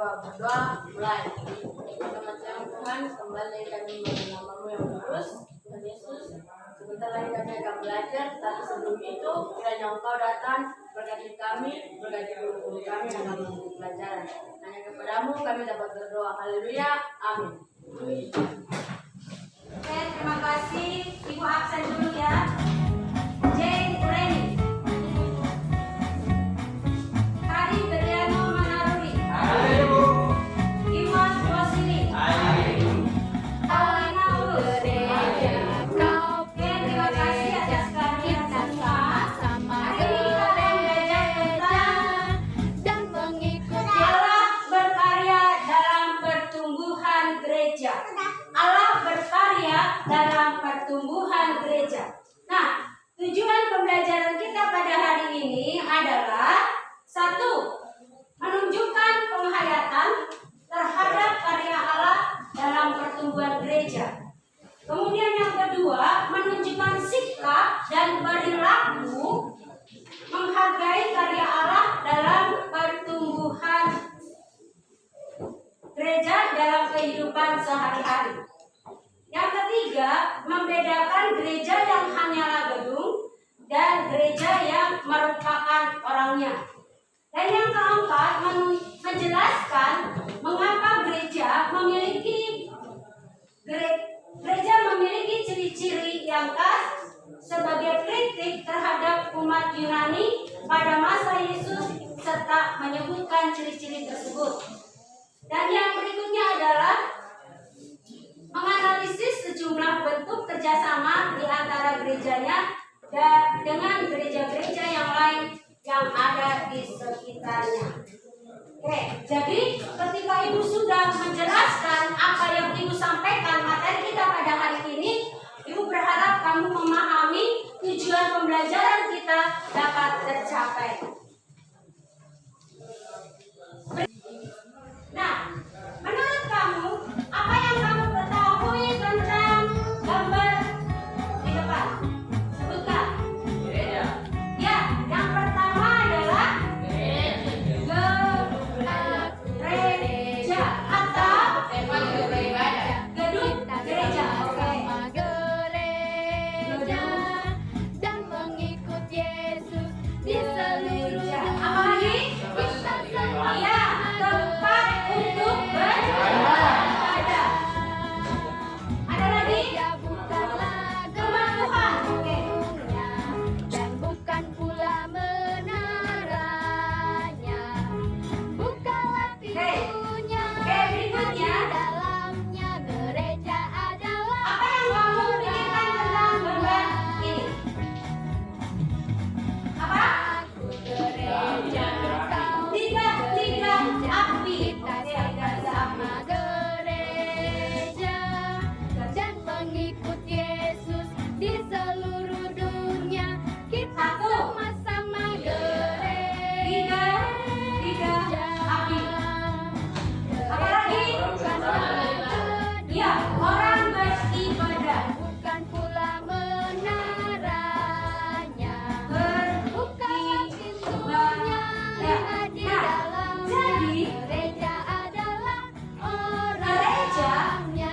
berdoa mulai. Selamat siang Tuhan, kembali kami mengenal yang kudus, Tuhan Yesus. Sebentar lagi kami akan belajar, tapi sebelum itu kiranya Engkau datang berkati kami, berkati guru-guru kami dalam pelajaran. Hanya kepadamu kami dapat berdoa. Haleluya, amin. Oke, terima kasih. Ibu absen dulu ya. Jane Ureni, Kari Beriano Manaruri, Iwan Wasili, Alina Urus. Oke, terima kasih atas kehadiran semua. Hari ini kita akan belajar tentang Allah berkarya dalam pertumbuhan gereja. Allah berkarya dalam pertumbuhan gereja. Nah, tujuan pembelajaran kita pada hari ini adalah satu, menunjukkan penghayatan terhadap karya Allah dalam pertumbuhan gereja. Kemudian yang kedua, menunjukkan sikap dan perilaku menghargai karya Allah dalam pertumbuhan gereja dalam kehidupan sehari-hari. Yang ketiga, membedakan gereja yang hanyalah gedung dan gereja yang merupakan orangnya. Dan yang keempat, menjelaskan mengapa gereja memiliki ciri-ciri yang khas sebagai kritik terhadap umat Yunani pada masa Yesus serta menyebutkan ciri-ciri tersebut. Dan yang berikutnya adalah menganalisis sejumlah bentuk kerjasama di antara gerejanya dan dengan gereja-gereja yang lain yang ada di sekitarnya. Oke, jadi ketika Ibu sudah menjelaskan apa yang Ibu sampaikan materi kita pada hari ini, Ibu berharap kamu memahami tujuan pembelajaran kita dapat tercapai. Nah, menurut kamu, apa yang kamu ketahui tentang gambar di depan? Sebutkan. Gereja. Ya, yang pertama adalah gereja atau Tempat beribadah. gedung gereja. Oke. Dan mengikut Yesus di seluruh Gereja. Apa lagi? Iya, tempat untuk beribadah. Ada lagi? Rumah Tuhan. Oke. dan bukan pula menaranya. Bukalah pintunya, Oke, berikutnya. di dalamnya gereja adalah Apa yang kamu pikirkan tentang gambar ini? Apa? aku gereja, kau Tiga api. kita Oke, tiga api. sama gereja dan mengikut Yesus di seluruh dunia. Kita Satu. sama-sama gereja. Tiga api. Apa lagi? Ya, orang beribadah. Bukan pula menaranya. Bukalah pintunya, lihat di dalamnya. Jadi, Gereja adalah gereja orangnya.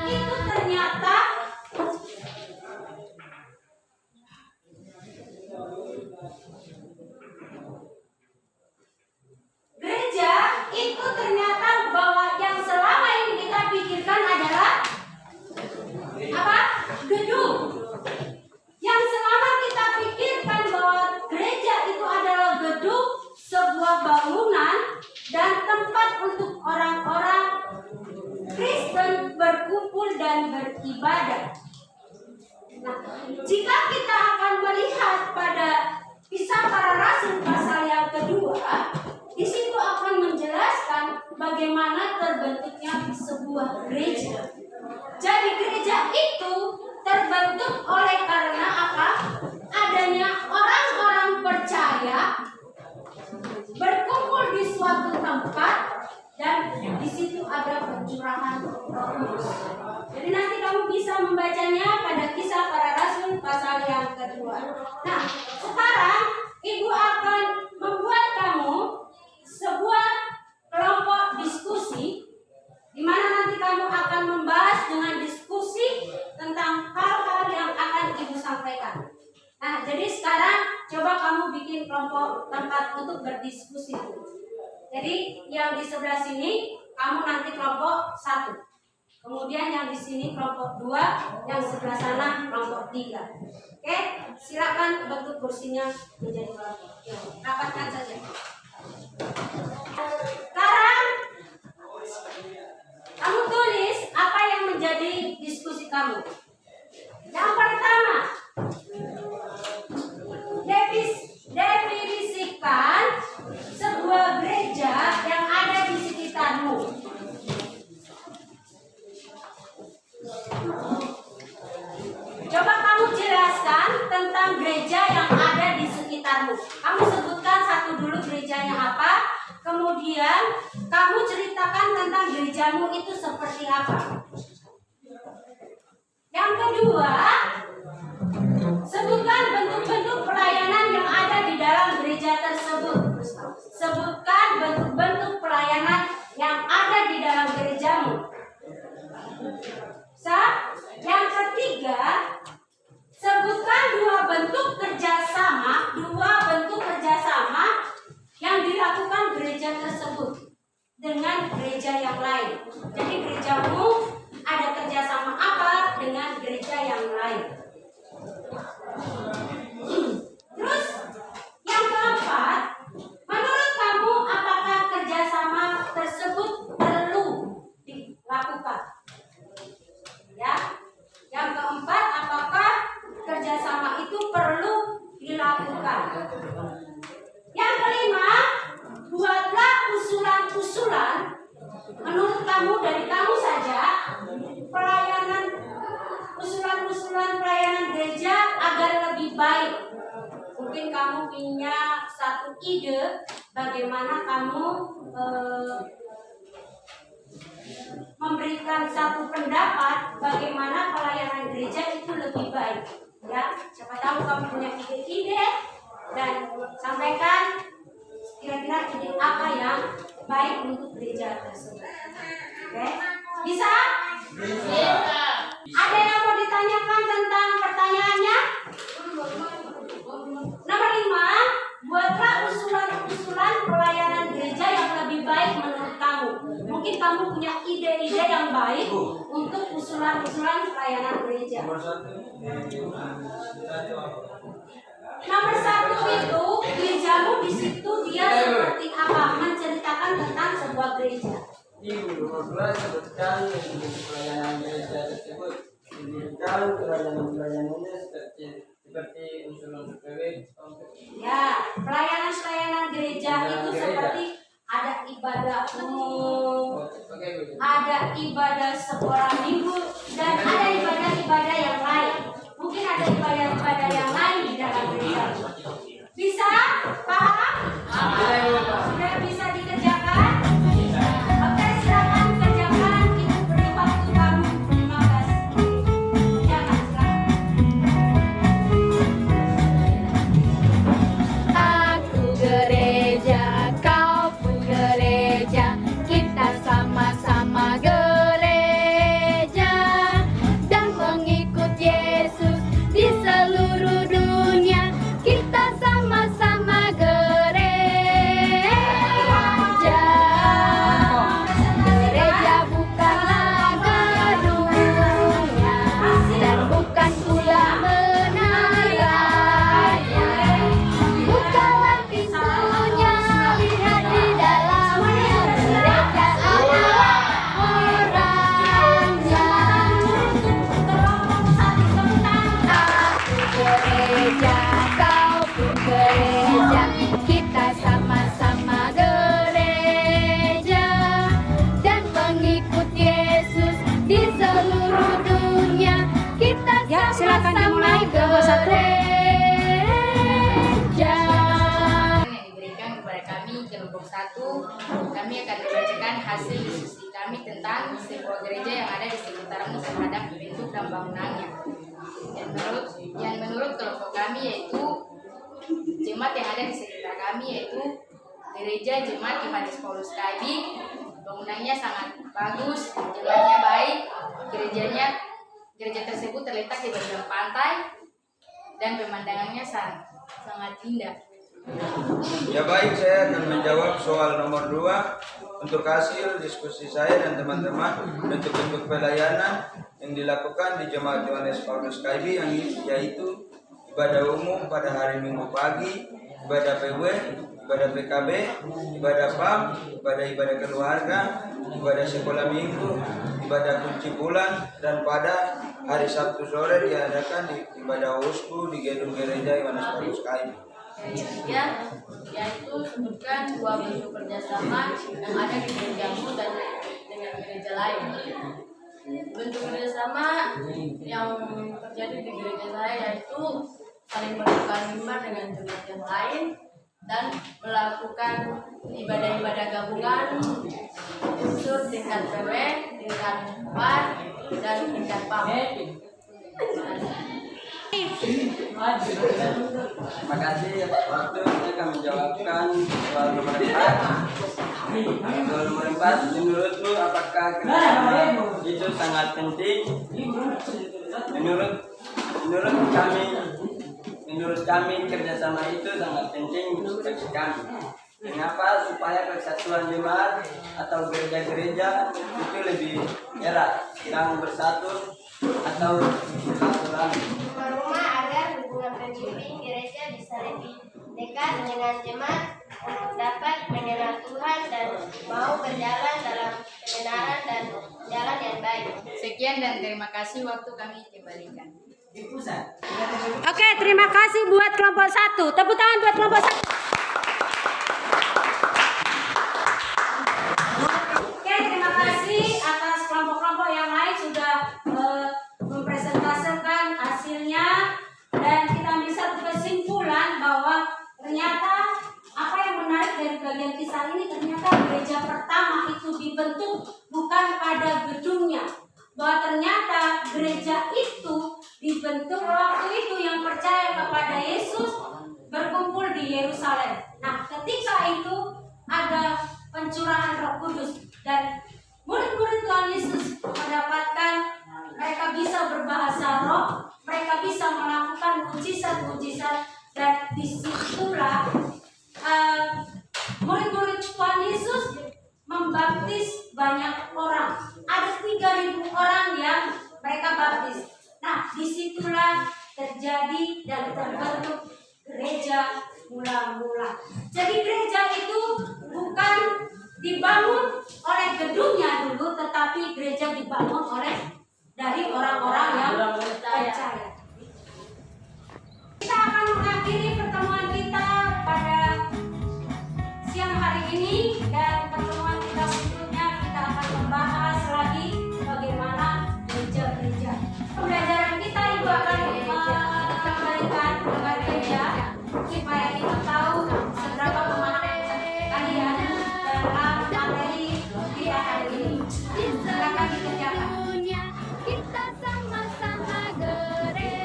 itu ternyata bahwa yang selama ini kita pikirkan adalah apa? Gedung. Yang selama kita pikirkan bahwa gereja itu adalah gedung, sebuah bangunan dan tempat untuk orang-orang Kristen berkumpul dan beribadah. Nah, jika kita akan melihat pada Kisah Para Rasul pasal yang kedua, di situ akan menjelaskan bagaimana terbentuknya sebuah gereja. Jadi gereja itu terbentuk oleh karena apa? Adanya orang-orang percaya berkumpul di suatu tempat dan di situ ada pencurahan Roh Kudus. Jadi nanti kamu bisa membacanya pada Kisah Para Rasul pasal yang kedua. Nah, sekarang Ibu akan membuat kamu sebuah kelompok diskusi Jadi yang di sebelah sini kamu nanti kelompok 1. Kemudian yang di sini kelompok 2, yang sebelah sana kelompok 3. Oke, silakan bentuk kursinya menjadi kelompok. Ya, rapatkan saja. Sekarang kamu tulis apa yang menjadi diskusi kamu. Yang pertama, definisikan sebuah gereja yang ada di sekitarmu. Coba kamu jelaskan tentang gereja yang ada di sekitarmu. Kamu sebutkan satu dulu gerejanya apa, kemudian kamu ceritakan tentang gerejamu itu seperti apa. Yang kedua, sebutkan bentuk-bentuk pelayanan yang ada di dalam gereja tersebut. Sebutkan bentuk-bentuk pelayanan yang ada di dalam gerejamu. Yang ketiga, sebutkan dua bentuk kerjasama yang dilakukan gereja tersebut dengan gereja yang lain. Jadi gerejamu ada kerjasama apa dengan gereja yang lain. Terus yang keempat, menurut kamu apakah kerjasama tersebut perlu dilakukan? Ya, yang keempat, apakah kerjasama itu perlu dilakukan? Yang kelima, buatlah usulan-usulan menurut kamu, dari kamu saja, usulan-usulan pelayanan gereja agar lebih baik. Mungkin kamu punya satu ide bagaimana kamu memberikan satu pendapat bagaimana pelayanan gereja itu lebih baik. Ya, siapa tahu kamu punya ide-ide dan sampaikan kira-kira ide apa yang baik untuk gereja tersebut. Oke, bisa? Bisa. Ada yang mau ditanyakan tentang pertanyaannya? Nomor 5, buatlah usulan-usulan pelayanan gereja yang lebih baik menurut kamu. Mungkin kamu punya ide-ide yang baik untuk usulan-usulan pelayanan gereja. Nomor 1 itu gerejamu di situ dia seperti apa? Menceritakan tentang sebuah gereja. Di nomor 2 sebutkan pelayanan gereja tersebut. Diberikan pelayanan-pelayanannya seperti unsur-unsur PW. Ya, pelayanan gereja itu seperti ada ibadah umum, ada ibadah seorang minggu, dan ada ibadah-ibadah yang lain. Mungkin ada ibadah-ibadah yang lain di dalam gereja. Bisa? Paham? Sudah bisa dikerjakan? Oke, silakan kerjakan. Kita beri waktu kamu 15 menit. Jangan Aku gereja, kau pun gereja, kita sama-sama gereja dan mengikut Yesus di seluruh dunia. Kita sama-sama gereja. Gereja bukanlah gedungnya dan bukan pula menaranya. Bukalah pintunya, lihat di dalamnya. Gereja adalah orangnya. Aku gereja, kau pun gereja, kita sama-sama gereja dan mengikut Yesus di seluruh dunia. Kita silakan dimulai kelompok 1. gereja. Yang diberikan kepada kami kelompok 1, kami akan membacakan hasil diskusi kami tentang sebuah gereja yang ada di sekitarmu terhadap bentuk dan bangunannya. Yang menurut kelompok kami yaitu jemaat yang ada di sekitar kami yaitu gereja jemaat Yohanes Paulus Kaidi. Bangunannya sangat bagus, jemaatnya baik, gereja tersebut terletak di bagian pantai dan pemandangannya sangat indah. Ya baik, saya akan menjawab soal nomor 2. Untuk hasil diskusi saya dan teman-teman, bentuk-bentuk pelayanan yang dilakukan di Jemaat Yohanes Paulus KB yaitu ibadah umum pada hari Minggu pagi, ibadah PW, ibadah PKB, ibadah PAM, ibadah keluarga, ibadah sekolah minggu, ibadah kunci bulan, dan pada hari Sabtu sore diadakan di ibadah usku di gedung gereja Yohanes Paulus KB. Ya, yaitu sebutkan 2 bentuk kerjasama yang ada di gerejamu dan dengan gereja lain. Bentuk kerjasama yang terjadi di gereja saya yaitu saling bertukar mimbar dengan jemaat yang lain dan melakukan ibadah-ibadah gabungan khusus tingkat PW, tingkat PAR, dan tingkat PAM. Terima kasih atas waktu. Saya akan menjawabkan soal nomor 4. Soal nomor 4, menurutmu apakah kerjasama itu sangat penting? Menurut kami kerjasama itu sangat penting bagi kami. Kenapa? Supaya persatuan jemaat atau gereja-gereja itu lebih erat dan bersatu atau bersilaturahmi. Rumah agar hubungan pemimpin gereja bisa lebih dekat dengan jemaat untuk dapat mengenal Tuhan dan mau berjalan dalam kebenaran dan jalan yang baik. Sekian dan terima kasih, waktu kami kembalikan. Oke, terima kasih buat kelompok 1. Tepuk tangan buat kelompok 1. Oke, terima kasih atas kelompok-kelompok yang lain sudah mempresentasikan hasilnya, dan kita bisa kesimpulan bahwa ternyata apa yang menarik dari bagian kisah ini, ternyata gereja pertama itu dibentuk bukan pada gedungnya, bahwa ternyata gereja itu dibentuk waktu itu yang percaya kepada Yesus berkumpul di Yerusalem. Nah, ketika itu ada pencurahan Roh Kudus dan murid-murid Tuhan Yesus mendapatkan, mereka bisa berbahasa roh, mereka bisa melakukan mujizat-mujizat, dan disitulah murid-murid Tuhan Yesus membaptis banyak orang. Ada 3.000 orang yang mereka baptis. Nah, disitulah terjadi dan terbentuk gereja mula-mula. Jadi gereja itu bukan dibangun oleh gedungnya dulu, tetapi gereja dibangun dari orang-orang yang percaya. Kita akan mengakhiri pertemuan kita pada siang hari ini, dan pertemuan kita berikutnya kita akan membahas lagi bagaimana gereja-gereja. Pembelajaran kita itu akan mengembalikan kepada gereja supaya kita tahu seberapa pemahaman kalian dalam materi kita hari ini. Silakan dikerjakan. Kita sama-sama gereja.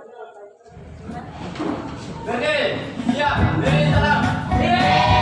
berbuat baik. Berdiri, siap, beri salam.